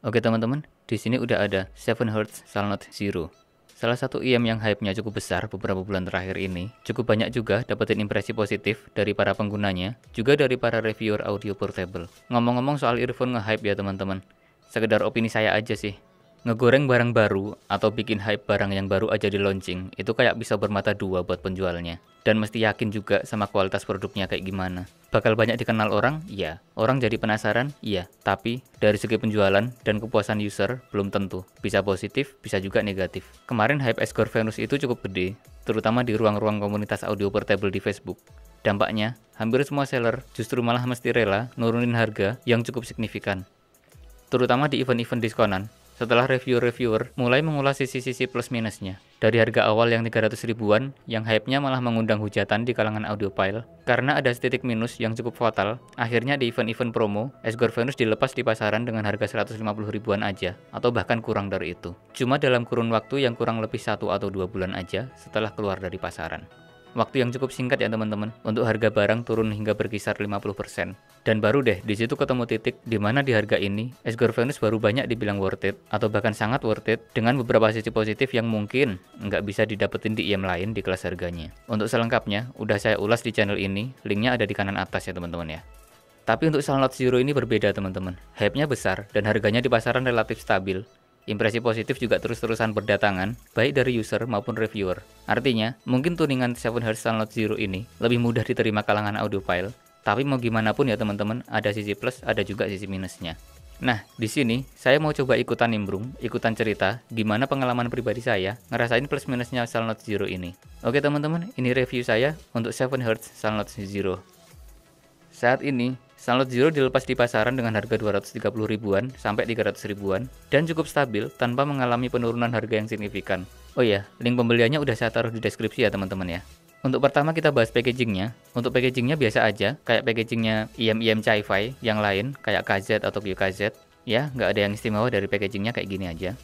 Oke teman-teman, di sini udah ada 7Hz Salnot Zero. Salah satu IM yang hype-nya cukup besar beberapa bulan terakhir ini, cukup banyak juga dapetin impresi positif dari para penggunanya, juga dari para reviewer audio portable. Ngomong-ngomong soal earphone nge-hype ya teman-teman, sekedar opini saya aja sih. Ngegoreng barang baru atau bikin hype barang yang baru aja di launching, itu kayak bisa bermata dua buat penjualnya. Dan mesti yakin juga sama kualitas produknya kayak gimana. Bakal banyak dikenal orang? Iya. Orang jadi penasaran? Iya. Tapi, dari segi penjualan dan kepuasan user, belum tentu. Bisa positif, bisa juga negatif. Kemarin hype Escort Venus itu cukup gede, terutama di ruang-ruang komunitas audio portable di Facebook. Dampaknya, hampir semua seller justru malah mesti rela nurunin harga yang cukup signifikan. Terutama di event-event diskonan. Setelah reviewer-reviewer mulai mengulas sisi-sisi plus minusnya. Dari harga awal yang 300 ribuan, yang hype-nya malah mengundang hujatan di kalangan audiophile. Karena ada titik minus yang cukup fatal, akhirnya di event-event promo, Escort Venus dilepas di pasaran dengan harga 150 ribuan aja, atau bahkan kurang dari itu. Cuma dalam kurun waktu yang kurang lebih 1 atau 2 bulan aja setelah keluar dari pasaran. Waktu yang cukup singkat ya teman-teman, untuk harga barang turun hingga berkisar 50%. Dan baru deh, di situ ketemu titik di mana di harga ini, Escort Venus baru banyak dibilang worth it, atau bahkan sangat worth it, dengan beberapa sisi positif yang mungkin nggak bisa didapetin di IM lain di kelas harganya. Untuk selengkapnya, udah saya ulas di channel ini, linknya ada di kanan atas ya teman-teman ya. Tapi untuk Salnot Zero ini berbeda teman-teman, hype-nya besar, dan harganya di pasaran relatif stabil. Impresi positif juga terus-terusan berdatangan, baik dari user maupun reviewer. Artinya, mungkin tuningan 7Hz Salnot Zero ini lebih mudah diterima kalangan audiophile, tapi mau gimana pun ya teman-teman, ada sisi plus, ada juga sisi minusnya. Nah, di sini saya mau coba ikutan nimbrung, ikutan cerita, gimana pengalaman pribadi saya ngerasain plus minusnya Salnot Zero ini. Oke teman-teman, ini review saya untuk 7Hz Salnot Zero. Saat ini, Salnot Zero dilepas di pasaran dengan harga 230 ribuan sampai 300 ribuan dan cukup stabil tanpa mengalami penurunan harga yang signifikan. Oh iya, link pembeliannya udah saya taruh di deskripsi ya teman-teman ya. Untuk pertama kita bahas packagingnya. Untuk packagingnya biasa aja, kayak packagingnya IM-IM Chi-Fi yang lain, kayak KZ atau QKZ. Ya, nggak ada yang istimewa dari packagingnya kayak gini aja.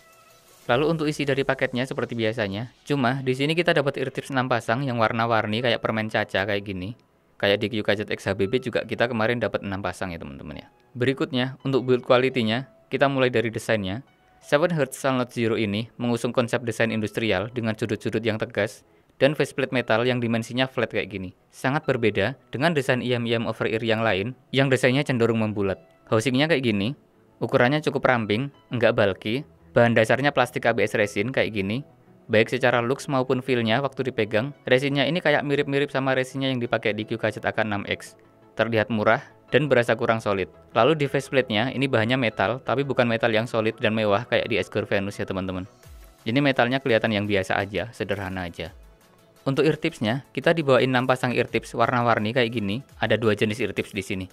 Lalu untuk isi dari paketnya seperti biasanya, cuma di sini kita dapat eartips 6 pasang yang warna-warni kayak permen caca kayak gini. Kayak di QKZ X HBB juga kita kemarin dapat 6 pasang ya teman-teman ya. Berikutnya, untuk build quality-nya, kita mulai dari desainnya. 7Hz Salnot Zero ini mengusung konsep desain industrial dengan sudut-sudut yang tegas dan faceplate metal yang dimensinya flat kayak gini. Sangat berbeda dengan desain IM-IM over-ear yang lain yang desainnya cenderung membulat. Housingnya kayak gini, ukurannya cukup ramping, enggak bulky, bahan dasarnya plastik ABS resin kayak gini. Baik secara looks maupun feel-nya waktu dipegang, resinnya ini kayak mirip-mirip sama resinnya yang dipakai di QKZ AK6X. Terlihat murah dan berasa kurang solid. Lalu di faceplate-nya ini bahannya metal, tapi bukan metal yang solid dan mewah kayak di Escort Venus ya teman-teman. Ini metalnya kelihatan yang biasa aja, sederhana aja. Untuk eartips-nya, kita dibawain 6 pasang eartips warna-warni kayak gini. Ada 2 jenis eartips di sini.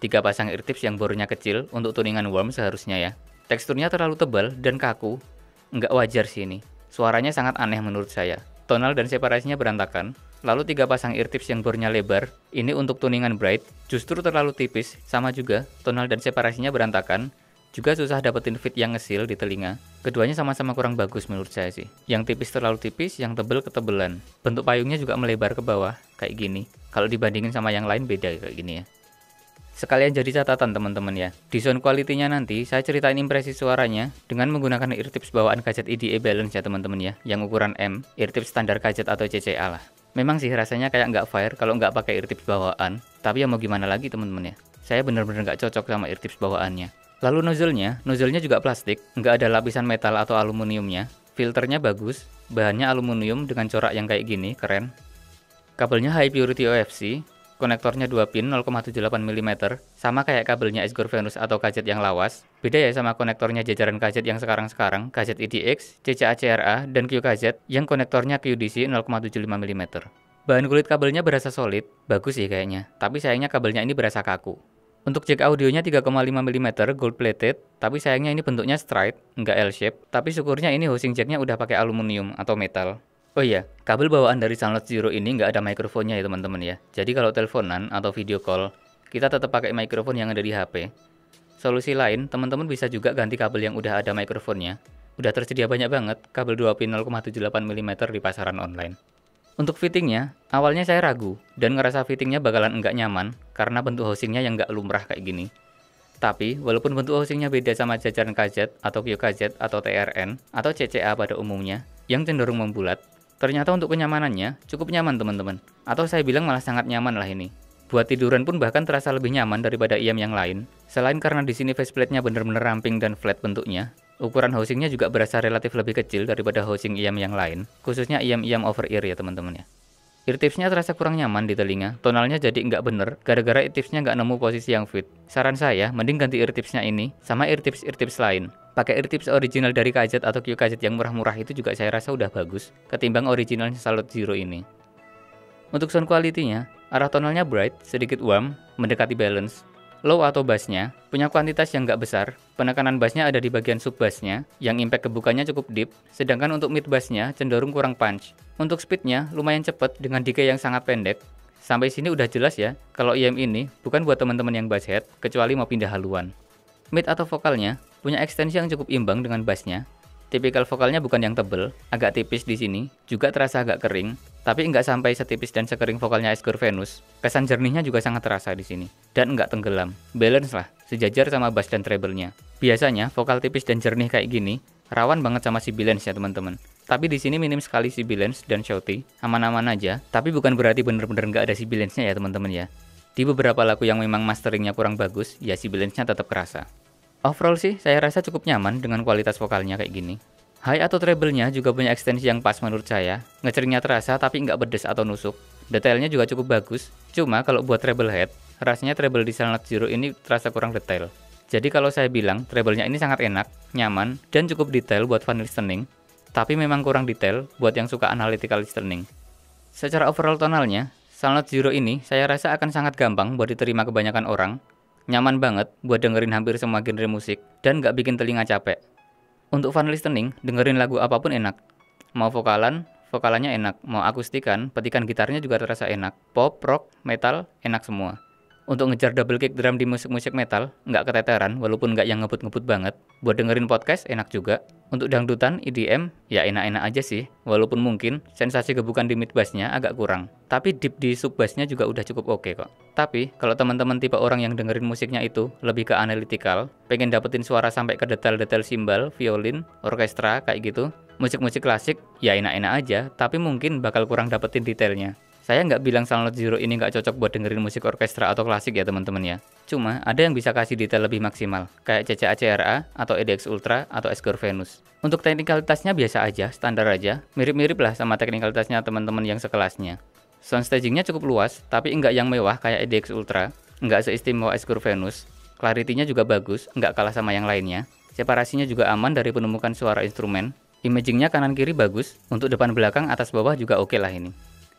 3 pasang eartips yang bornya kecil untuk tuningan warm seharusnya ya. Teksturnya terlalu tebal dan kaku. Nggak wajar sih ini. Suaranya sangat aneh menurut saya. Tonal dan separasinya berantakan. Lalu 3 pasang eartips yang bornya lebar, ini untuk tuningan bright, justru terlalu tipis, sama juga, tonal dan separasinya berantakan, juga susah dapetin fit yang ngesil di telinga. Keduanya sama-sama kurang bagus menurut saya sih. Yang tipis terlalu tipis, yang tebel ketebelan. Bentuk payungnya juga melebar ke bawah, kayak gini. Kalau dibandingin sama yang lain beda kayak gini ya. Sekalian jadi catatan teman-teman ya. Di sound quality-nya nanti saya ceritain impresi suaranya dengan menggunakan eartips bawaan KZ EDA Balance ya teman-teman ya, yang ukuran M, eartips standar KZ atau CCA lah. Memang sih rasanya kayak nggak fair kalau nggak pakai eartips bawaan, tapi ya mau gimana lagi teman-teman ya. Saya bener-bener nggak cocok sama eartips bawaannya. Lalu nozzle-nya juga plastik, nggak ada lapisan metal atau aluminiumnya. Filternya bagus, bahannya aluminium dengan corak yang kayak gini, keren. Kabelnya high purity OFC. Konektornya 2 pin 0,78 mm, sama kayak kabelnya Escort Venus atau KZ yang lawas. Beda ya sama konektornya jajaran KZ yang sekarang-sekarang, KZ EDX, CCA CRA, dan QKZ yang konektornya QDC 0,75 mm. Bahan kulit kabelnya berasa solid, bagus sih kayaknya, tapi sayangnya kabelnya ini berasa kaku. Untuk jack audionya 3,5 mm gold plated, tapi sayangnya ini bentuknya straight, nggak L-shape, tapi syukurnya ini housing jacknya udah pakai aluminium atau metal. Oh iya, kabel bawaan dari Salnot Zero ini nggak ada mikrofonnya ya teman-teman ya. Jadi kalau teleponan atau video call, kita tetap pakai mikrofon yang ada di HP. Solusi lain, teman-teman bisa juga ganti kabel yang udah ada mikrofonnya. Udah tersedia banyak banget kabel 2 pin 0,78 mm di pasaran online. Untuk fittingnya, awalnya saya ragu dan ngerasa fittingnya bakalan nggak nyaman karena bentuk housingnya yang nggak lumrah kayak gini. Tapi, walaupun bentuk housingnya beda sama jajaran KZ atau QKZ atau TRN atau CCA pada umumnya, yang cenderung membulat, ternyata untuk kenyamanannya cukup nyaman teman-teman. Atau saya bilang malah sangat nyaman lah ini. Buat tiduran pun bahkan terasa lebih nyaman daripada IM yang lain. Selain karena di sini faceplate-nya bener-bener ramping dan flat bentuknya, ukuran housingnya juga berasa relatif lebih kecil daripada housing IM yang lain, khususnya IM-IM over-ear ya teman-teman ya. Ear tipsnya terasa kurang nyaman di telinga, tonalnya jadi nggak bener, gara-gara ear tipsnya nggak nemu posisi yang fit. Saran saya, mending ganti ear tipsnya ini, sama ear tips lain. Pakai ear tips original dari KZ atau QKZ yang murah-murah itu juga saya rasa udah bagus, ketimbang originalnya Salute Zero ini. Untuk sound quality-nya, arah tonalnya bright, sedikit warm, mendekati balance. Low atau bassnya punya kuantitas yang nggak besar, penekanan bassnya ada di bagian sub bassnya, yang impact kebukannya cukup deep, sedangkan untuk mid bassnya cenderung kurang punch. Untuk speednya lumayan cepat dengan decay yang sangat pendek. Sampai sini udah jelas ya, kalau IM ini bukan buat teman-teman yang basshead, kecuali mau pindah haluan. Mid atau vokalnya punya ekstensi yang cukup imbang dengan bassnya. Tipikal vokalnya bukan yang tebel, agak tipis di sini, juga terasa agak kering, tapi nggak sampai setipis dan sekering vokalnya Escure Venus. Kesan jernihnya juga sangat terasa di sini, dan nggak tenggelam. Balance lah, sejajar sama bass dan treble-nya. Biasanya vokal tipis dan jernih kayak gini rawan banget sama sibilance ya teman-teman. Tapi di sini minim sekali sibilance dan shouty, aman-aman aja. Tapi bukan berarti bener-bener nggak ada sibilance-nya ya teman-teman ya. Di beberapa lagu yang memang masteringnya kurang bagus, ya sibilance-nya tetap kerasa. Overall sih, saya rasa cukup nyaman dengan kualitas vokalnya kayak gini. High atau treble-nya juga punya ekstensi yang pas menurut saya. Ngecernya terasa tapi nggak pedes atau nusuk. Detailnya juga cukup bagus. Cuma kalau buat treble head, rasanya treble di Salute Zero ini terasa kurang detail. Jadi kalau saya bilang, treble-nya ini sangat enak, nyaman, dan cukup detail buat fun listening. Tapi memang kurang detail buat yang suka analytical listening. Secara overall tonalnya, Salute Zero ini saya rasa akan sangat gampang buat diterima kebanyakan orang. Nyaman banget buat dengerin hampir semua genre musik, dan nggak bikin telinga capek. Untuk fun listening, dengerin lagu apapun enak. Mau vokalannya enak. Mau akustikan, petikan gitarnya juga terasa enak. Pop, rock, metal, enak semua. Untuk ngejar double kick drum di musik-musik metal, nggak keteteran, walaupun nggak yang ngebut-ngebut banget. Buat dengerin podcast, enak juga. Untuk dangdutan, EDM, ya enak-enak aja sih. Walaupun mungkin, sensasi gebukan di mid bassnya agak kurang. Tapi deep di sub bassnya juga udah cukup oke kok. Tapi, kalau teman-teman tipe orang yang dengerin musiknya itu lebih ke analytical, pengen dapetin suara sampai ke detail-detail simbal, violin, orkestra, kayak gitu, musik-musik klasik, ya enak-enak aja, tapi mungkin bakal kurang dapetin detailnya. Saya nggak bilang Salute Zero ini nggak cocok buat dengerin musik orkestra atau klasik ya teman-teman ya. Cuma ada yang bisa kasih detail lebih maksimal, kayak CCA CRA atau EDX Ultra atau Escure Venus. Untuk teknikalitasnya biasa aja, standar aja, mirip-mirip lah sama teknikalitasnya teman-teman yang sekelasnya. Sound stagingnya cukup luas, tapi nggak yang mewah kayak EDX Ultra, nggak seistimewa Escure Venus. Clarity-nya juga bagus, nggak kalah sama yang lainnya. Separasinya juga aman dari penumpukan suara instrumen. Imagingnya kanan kiri bagus, untuk depan belakang atas bawah juga oke lah ini.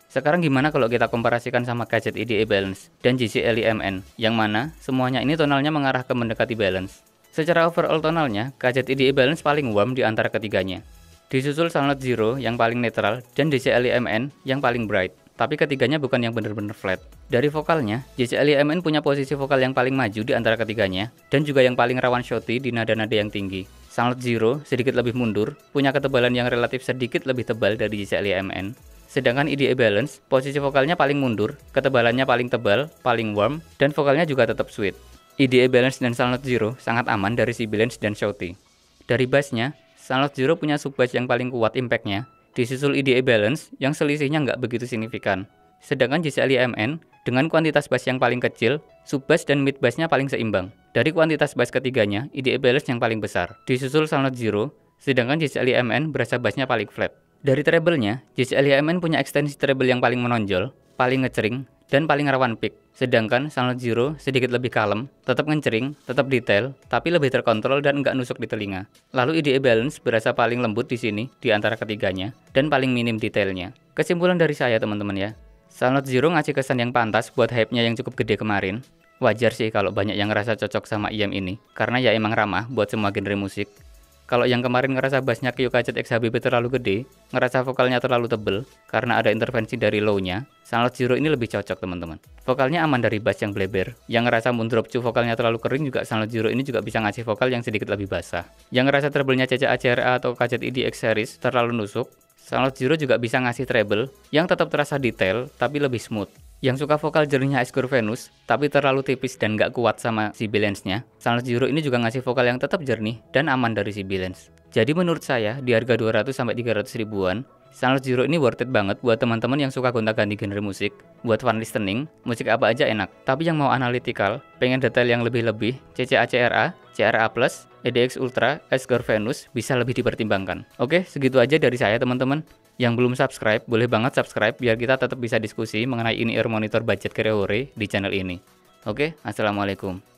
Sekarang gimana kalau kita komparasikan sama KZ EDA Balance dan JCLE MN, yang mana semuanya ini tonalnya mengarah ke mendekati balance. Secara overall tonalnya, KZ EDA Balance paling warm di antara ketiganya. Disusul Salute Zero yang paling netral dan JCLE MN yang paling bright. Tapi ketiganya bukan yang bener-bener flat. Dari vokalnya, JCLE MN punya posisi vokal yang paling maju di antara ketiganya, dan juga yang paling rawan shouty di nada-nada yang tinggi. Salute Zero sedikit lebih mundur, punya ketebalan yang relatif sedikit lebih tebal dari JCLE MN. Sedangkan EDA Balance, posisi vokalnya paling mundur, ketebalannya paling tebal, paling warm, dan vokalnya juga tetap sweet. EDA Balance dan Salute Zero sangat aman dari sibilance dan shouty. Dari bassnya, Salute Zero punya sub bass yang paling kuat impactnya, disusul EDA Balance yang selisihnya nggak begitu signifikan. Sedangkan JCLE MN, dengan kuantitas bass yang paling kecil, sub bass dan mid bassnya paling seimbang. Dari kuantitas bass ketiganya, EDA Balance yang paling besar, disusul Salute Zero, sedangkan JCLE MN berasa bassnya paling flat. Dari treble-nya, JCLE MN punya ekstensi treble yang paling menonjol, paling ngecering, dan paling rawan peak. Sedangkan Salute Zero sedikit lebih kalem, tetap ngecering, tetap detail, tapi lebih terkontrol dan nggak nusuk di telinga. Lalu EDA Balance berasa paling lembut di sini, di antara ketiganya, dan paling minim detailnya. Kesimpulan dari saya teman-teman ya, Salute Zero ngasih kesan yang pantas buat hype-nya yang cukup gede kemarin. Wajar sih kalau banyak yang ngerasa cocok sama IM ini, karena ya emang ramah buat semua genre musik. Kalau yang kemarin ngerasa bassnya QKZ X HBB terlalu gede, ngerasa vokalnya terlalu tebel, karena ada intervensi dari low-nya, Salute Zero ini lebih cocok teman-teman. Vokalnya aman dari bass yang bleber. Yang ngerasa Moondrop 2 vokalnya terlalu kering juga Salute Zero ini juga bisa ngasih vokal yang sedikit lebih basah. Yang ngerasa treble-nya CCA CRA atau KZ EDX series terlalu nusuk, Salute Zero juga bisa ngasih treble yang tetap terasa detail tapi lebih smooth. Yang suka vokal jernihnya Ice Girl Venus, tapi terlalu tipis dan nggak kuat sama Sibilance-nya, Sunless Zero ini juga ngasih vokal yang tetap jernih dan aman dari Sibilance. Jadi menurut saya, di harga 200-300 ribuan, Sunless Zero ini worth it banget buat teman-teman yang suka gonta-ganti genre musik, buat fun listening, musik apa aja enak. Tapi yang mau analytical, pengen detail yang lebih-lebih, CCA CRA, CRA+, EDX Ultra, Ice Girl Venus bisa lebih dipertimbangkan. Oke, segitu aja dari saya teman-teman. Yang belum subscribe, boleh banget subscribe biar kita tetap bisa diskusi mengenai in-ear monitor budget Creore di channel ini. Oke, assalamualaikum.